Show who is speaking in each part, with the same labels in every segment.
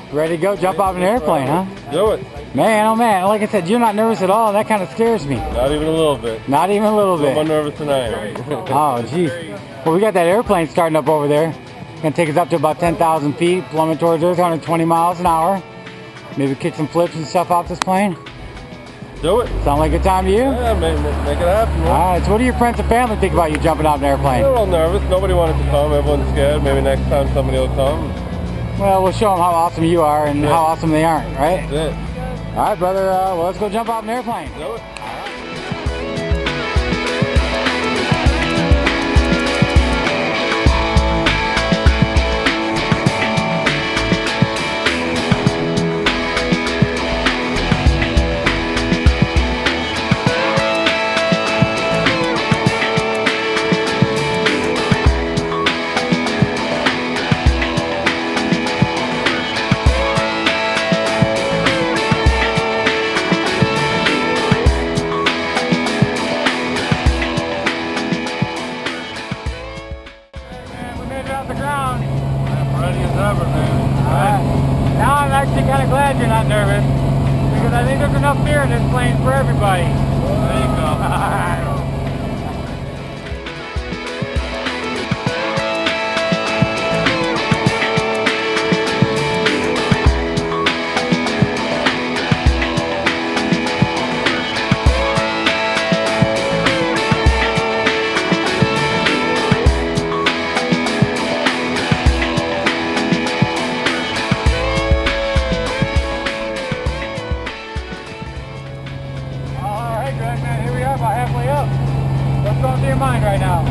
Speaker 1: go.
Speaker 2: Ready to go? Jump off an airplane, huh?
Speaker 1: Do it.
Speaker 2: Man, oh man, like I said, you're not nervous at all. That kind of scares me.
Speaker 1: Not even a little bit.
Speaker 2: Not even a little
Speaker 1: I'm
Speaker 2: bit.
Speaker 1: more nervous than I am.
Speaker 2: Oh, geez. Well, we got that airplane starting up over there. Gonna take us up to about 10,000 feet, plummet towards Earth, 120 miles an hour. Maybe kick some flips and stuff off this plane.
Speaker 1: Do it.
Speaker 2: Sound like a good time to you?
Speaker 1: Yeah, make it happen. Man.
Speaker 2: All right, so what do your friends and family think about you jumping out of an airplane?
Speaker 1: They're all nervous. Nobody wanted to come. Everyone's scared. Maybe next time somebody will come.
Speaker 2: Well, we'll show them how awesome you are and how awesome they aren't, right?
Speaker 1: That's it.
Speaker 2: All right, brother, well, let's go jump off an airplane.
Speaker 1: Do it. Ready as ever, man.
Speaker 2: Alright. Now I'm actually kind of glad you're not nervous, because I think there's enough fear in this plane for everybody.
Speaker 1: There you go.
Speaker 2: Alright. About halfway up. What's going through your mind right now?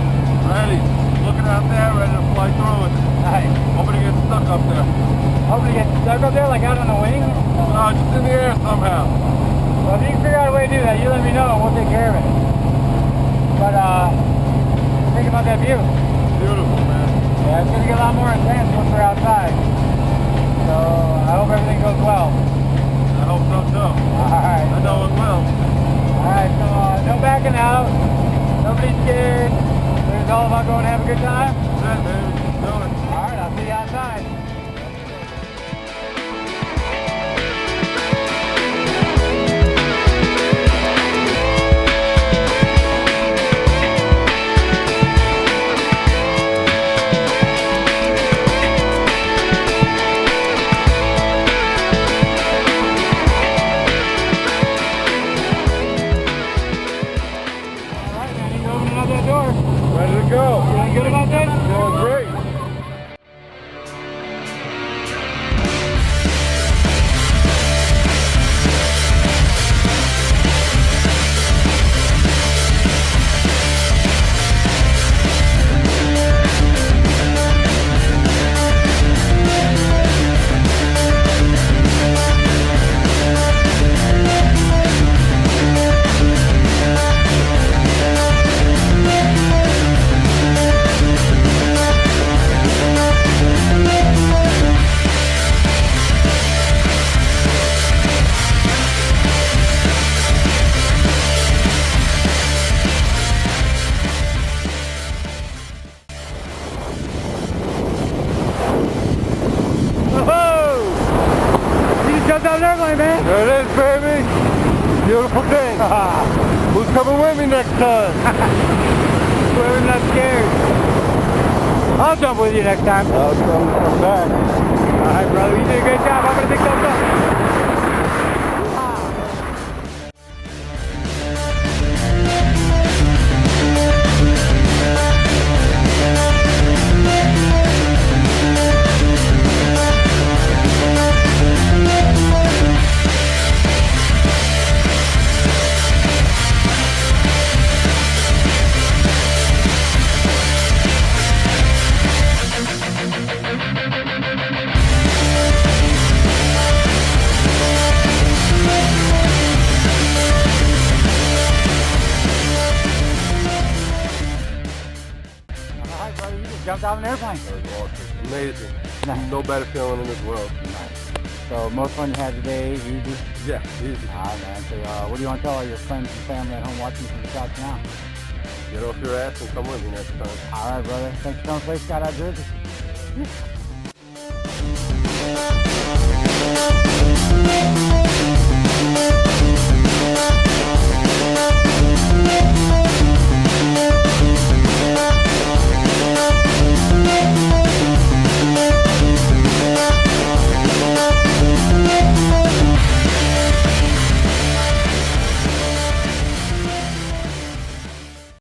Speaker 1: Ready. Looking out there, ready to fly through it.
Speaker 2: Nice.
Speaker 1: Hoping to get stuck up there.
Speaker 2: Hoping to get stuck up there, like out on the wing?
Speaker 1: No, just in the air somehow.
Speaker 2: Well, if you can figure out a way to do that, you let me know and we'll take care of it. But, think about that view.
Speaker 1: Beautiful, man.
Speaker 2: Yeah, it's going to get a lot more intense once we're outside. So, I hope everything goes well.
Speaker 1: I hope so, too.
Speaker 2: Alright.
Speaker 1: I know it will.
Speaker 2: Alright, so no backing out, nobody's scared, it's all about going to have a good time.
Speaker 1: That's it, baby. Do it.
Speaker 2: Alright, I'll see you outside.
Speaker 1: Ready to go.
Speaker 2: Feeling good about this?
Speaker 1: Feeling great.
Speaker 2: Jumped out of an airplane, man.
Speaker 1: There it is, baby. Beautiful thing. Who's coming with me next time?
Speaker 2: Whoever's not scared. I'll jump with you next time.
Speaker 1: I'll come back.
Speaker 2: Alright, brother, you did a great job. I'm going to take thumbs up. Jumped out of an airplane.
Speaker 1: That was awesome. Amazing.
Speaker 2: Nice.
Speaker 1: No better feeling in this world.
Speaker 2: Nice. So most fun you had today, easy?
Speaker 1: Yeah, easy.
Speaker 2: Alright, man. So what do you want to tell all your friends and family at home watching from the couch now?
Speaker 1: Get off your ass and come with me next time.
Speaker 2: Alright, brother. Thanks for coming to play Skydive Jersey.
Speaker 1: Bye.